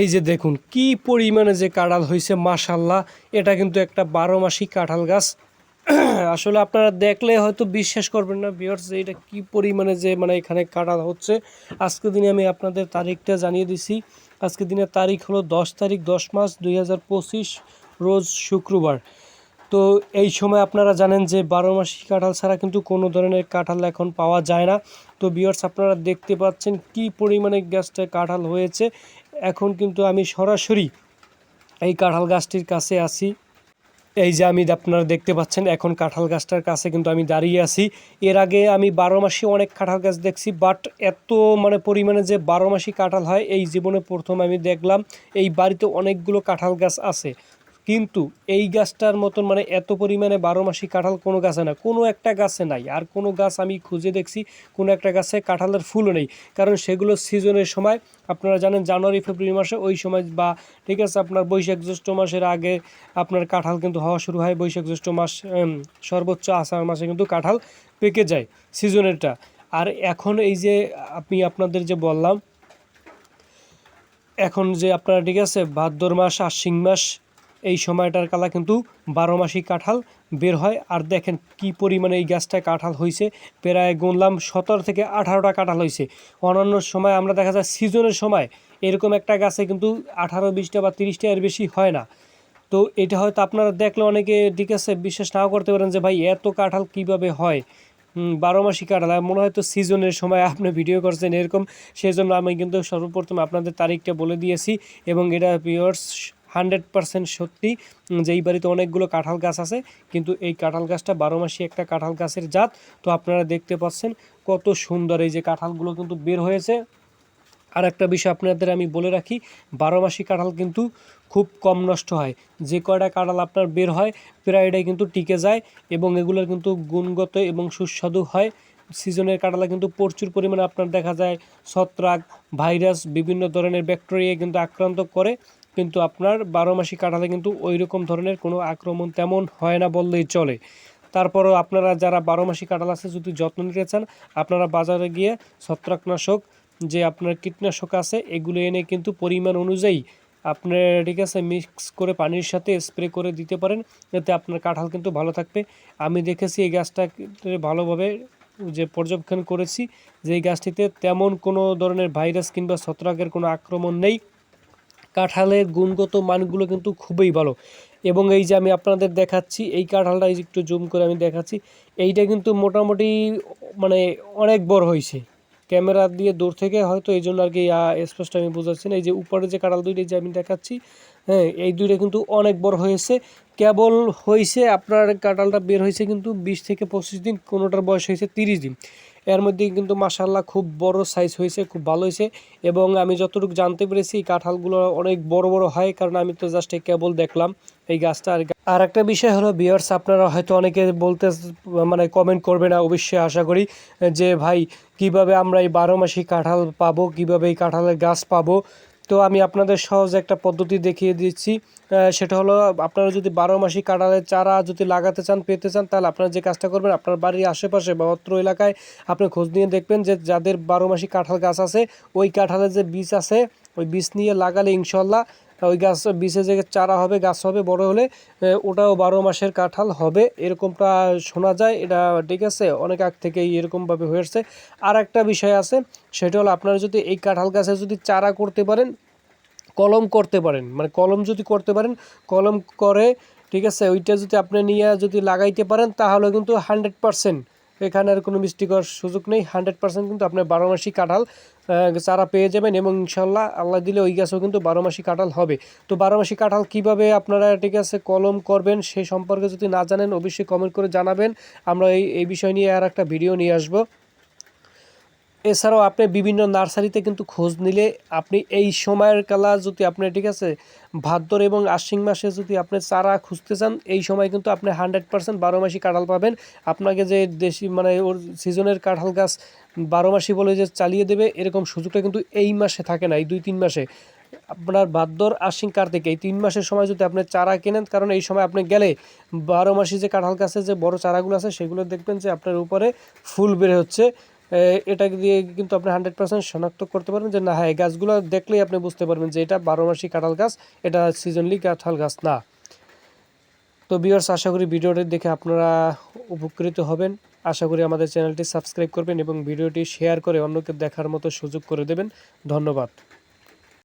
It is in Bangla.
এই যে দেখুন কি পরিমাণে যে কাঁঠাল হয়েছে মাশাল্লাহ। এটা কিন্তু একটা 12 মাসি কাঁঠাল গাছ। আসলে আপনারা দেখলে হয়তো বিশ্বাস করবেন না ভিউয়ার্স, যে এটা কি পরিমাণে যে এখানে কাঁঠাল হচ্ছে। আজকে দিনে আমি আপনাদের তারিখটা জানিয়ে দিছি। আজকে দিনের তারিখ হলো 10 তারিখ 10 মাস 2025, রোজ শুক্রবার। তো এই সময় আপনারা জানেন যে 12 মাসি কাঁঠাল ছাড়া কিন্তু কোনো ধরনের কাঁঠাল এখন পাওয়া যায় না। তো ভিউয়ার্স, আপনারা দেখতে পাচ্ছেন কি পরিমাণে গাছটায় কাঁঠাল হয়েছে। এখন কিন্তু আমি সরাসরি এই কাঁঠাল গাছটির কাছে আছি। এই যে আপনারা দেখতে পাচ্ছেন এখন কাঁঠাল গাছটার কাছে কিন্তু আমি দাঁড়িয়ে আছি। এর আগে আমি 12 মাসি অনেক কাঁঠাল গাছ দেখছি, বাট এত পরিমাণে যে 12 মাসি কাঁঠাল হয় এই জীবনে প্রথম আমি দেখলাম। এই বাড়িতে অনেকগুলো কাঁঠাল গাছ আছে, কিন্তু এই গাছটার মতন এত পরিমাণে 12 মাসি কাঁঠাল কোনো গাছে না, কোনো একটা গাছে নাই। আর কোনো গাছ আমি খুঁজে দেখছি কোনো একটা গাছে কাঁঠালের ফুলও নেই, কারণ সেগুলো সিজনের সময়। আপনারা জানেন জানুয়ারি ফেব্রুয়ারি মাসে ওই সময়, বা ঠিক আছে আপনার বৈশাখ জ্যৈষ্ঠ মাসের আগে আপনার কাঁঠাল কিন্তু হওয়া শুরু হয়। বৈশাখ জ্যৈষ্ঠ মাস, সর্বোচ্চ আষাঢ় মাসে কিন্তু কাঁঠাল পেকে যায় সিজনেরটা। আর এখন এই যে আমি আপনাদের যে বললাম, এখন যে আপনারা ঠিক আছে ভাদ্র মাস আশ্বিন মাস এই সময়টার কালা কিন্তু 12 মাসি কাঁঠাল বের হয়। আর দেখেন কি পরিমাণে এই গাছটায় কাঁঠাল হয়েছে, প্রায় গুনলাম 17 থেকে 18টা কাঁঠাল হয়েছে। অন্যান্য সময় আমরা দেখা যায় সিজনের সময় এরকম একটা গাছে কিন্তু 18, 20টা বা 30টা এর বেশি হয় না। তো এটা হয়তো আপনারা দেখলে অনেকে ঠিক আছে বিশ্বাস নাও করতে পারেন যে ভাই এত কাঁঠাল কিভাবে হয়। 12 মাসি কাঁঠাল মনে হয় তো সিজনের সময় আপনি ভিডিও করছেন এরকম। সেই জন্য আমি কিন্তু সর্বপ্রথম আপনাদের তারিখটা বলে দিয়েছি, এবং এটা পিওর 100% সত্যি যে এই বাড়িতে অনেকগুলো কাঁঠাল গাছ আছে, কিন্তু এই কাঁঠাল গাছটা 12 মাসি একটা কাঁঠাল গাছের জাত। তো আপনারা দেখতে পাচ্ছেন কত সুন্দর এই যে কাঁঠালগুলো কিন্তু বের হয়েছে। আর একটা বিষয় আপনাদের আমি বলে রাখি, 12 মাসি কাঁঠাল কিন্তু খুব কম নষ্ট হয়। যে কয়টা কাঁঠাল আপনার বের হয় প্রায় এটাই কিন্তু টিকে যায়, এবং এগুলোর কিন্তু গুণগত এবং সুস্বাদু হয়। সিজনের কাঁঠালে কিন্তু প্রচুর পরিমাণে আপনার দেখা যায় ছত্রাক, ভাইরাস, বিভিন্ন ধরনের ব্যাকটেরিয়া কিন্তু আক্রান্ত করে, কিন্তু আপনার 12 মাসি কাঁঠালে কিন্তু ওই রকম ধরনের কোনো আক্রমণ তেমন হয় না বললেই চলে। তারপরও আপনারা যারা 12 মাসি কাঁঠাল আছে যদি যত্ন নিতে চান, আপনারা বাজারে গিয়ে ছত্রাকনাশক যে আপনার কীটনাশক আছে এগুলো এনে কিন্তু পরিমাণ অনুযায়ী আপনার ঠিক আছে মিক্স করে পানির সাথে স্প্রে করে দিতে পারেন, যাতে আপনার কাঁঠাল কিন্তু ভালো থাকবে। আমি দেখেছি এই গাছটা ভালোভাবে যে পর্যবেক্ষণ করেছি, যে এই গাছটিতে তেমন কোনো ধরনের ভাইরাস কিংবা ছত্রাকের কোনো আক্রমণ নেই। কাঁঠালের গুণগত মানগুলো কিন্তু খুবই ভালো। এবং এই যে আমি আপনাদের দেখাচ্ছি এই কাঁঠালটা, এই যে একটু জুম করে আমি দেখাচ্ছি, এইটা কিন্তু মোটামুটি অনেক বড় হয়েছে। ক্যামেরা দিয়ে দূর থেকে হয়তো এই জন্য আর কি স্পষ্ট আমি বোঝাচ্ছি না। এই যে উপরে যে কাঁঠাল দুইটা যে আমি দেখাচ্ছি, হ্যাঁ এই দুইটা কিন্তু অনেক বড় হয়েছে। কেবল হয়েছে আপনার কাঁঠালটা বের হয়েছে কিন্তু 20 থেকে 25 দিন, কোনোটার বয়স হয়েছে 30 দিন। এর মধ্যে কিন্তু মাশাআল্লাহ খুব বড় সাইজ হয়েছে, খুব ভালো হয়েছে। এবং আমি যতটুকু জানতে পেরেছি কাঁঠালগুলো অনেক বড় বড় হয়, কারণ আমি তো জাস্ট কেবল দেখলাম এই গাছটা। আর একটা বিষয় হলো ভিউয়ার্স, আপনারা হয়তো অনেকে বলতে কমেন্ট করবে না অবশ্যই আশা করি, যে ভাই কিভাবে আমরা এই 12 মাসি কাঁঠাল পাবো, কিভাবে এই কাঁঠালের গাছ পাবো। তো আমি আপনাদের সহজ একটা পদ্ধতি দেখিয়ে দিচ্ছি। সেটা হলো, আপনারা যদি 12 মাসি কাঁঠালের চারা যদি লাগাতে চান, পেতে চান, তাহলে আপনারা যে কাজটা করবেন, আপনার বাড়ির আশেপাশে বা অত্র এলাকায় আপনি খোঁজ নিয়ে দেখবেন যে যাদের 12 মাসি কাঁঠাল গাছ আছে, ওই কাঁঠালের যে বীজ আছে ওই বীজ নিয়ে লাগালে ইনশাল্লাহ ওই গাছ বীজে যে চারা হবে, গাছ হবে, বড় হলে ওটাও 12 মাসের কাঁঠাল হবে, এরকমটা শোনা যায়। এটা ঠিক আছে অনেক আগ থেকেই এরকমভাবে হয়েছে। আর একটা বিষয় আছে, সেটা হলো আপনারা যদি এই কাঁঠাল গাছে যদি চারা করতে পারেন, কলম করতে পারেন, কলম যদি করতে পারেন, কলম করে ঠিক আছে ওইটা যদি আপনি নিয়ে যদি লাগাইতে পারেন, তাহলে কিন্তু 100% এখানে আর কোনো মিস্টেক হওয়ার সুযোগ নেই। 100% কিন্তু আপনার 12 মাসি কাঁঠাল চারা পেয়ে যাবেন, এবং ইনশাল্লাহ আল্লাহ দিলে ওই গাছও কিন্তু 12 মাসি কাঁঠাল হবে। তো 12 মাসি কাঁঠাল কীভাবে আপনারা ঠিক আছে কলম করবেন সে সম্পর্কে যদি না জানেন অবশ্যই কমেন্ট করে জানাবেন। আমরা এই বিষয় নিয়ে আর একটা ভিডিও নিয়ে আসবো। এছাড়াও আপনি বিভিন্ন নার্সারিতে কিন্তু খোঁজ নিলে আপনি এই সময়ের কালা যদি আপনি ঠিক আছে ভাদ্র এবং আশ্বিন মাসে যদি আপনি চারা খুঁজতে চান, এই সময় কিন্তু আপনি 100% 12 মাসি কাঁঠাল পাবেন। আপনাকে যে দেশি ওর সিজনের কাঁঠাল গাছ 12 মাসি বলে যে চালিয়ে দেবে, এরকম সুযোগটা কিন্তু এই মাসে থাকে না, এই 2-3 মাসে। আপনার ভাদ্র আশ্বিন কার্তিক এই 3 মাসের সময় যদি আপনি চারা কেনেন, কারণ এই সময় আপনি গেলে 12 মাসি যে কাঁঠাল গাছের যে বড় চারাগুলো আছে সেগুলো দেখবেন যে আপনার উপরে ফুল বের হচ্ছে, এটা দিয়ে কিন্তু আপনি 100% শনাক্ত করতে পারবেন যে না, হ্যাঁ, এই গাছগুলো দেখলেই আপনি বুঝতে পারবেন যে এটা 12 মাসি কাঁঠাল গাছ, এটা সিজনলি কাঁঠাল গাছ না। তো ভিউয়ার্স, আশা করি ভিডিওটি দেখে আপনারা উপকৃত হবেন। আশা করি আমাদের চ্যানেলটি সাবস্ক্রাইব করবেন এবং ভিডিওটি শেয়ার করে অন্যকে দেখার মতো সুযোগ করে দেবেন। ধন্যবাদ।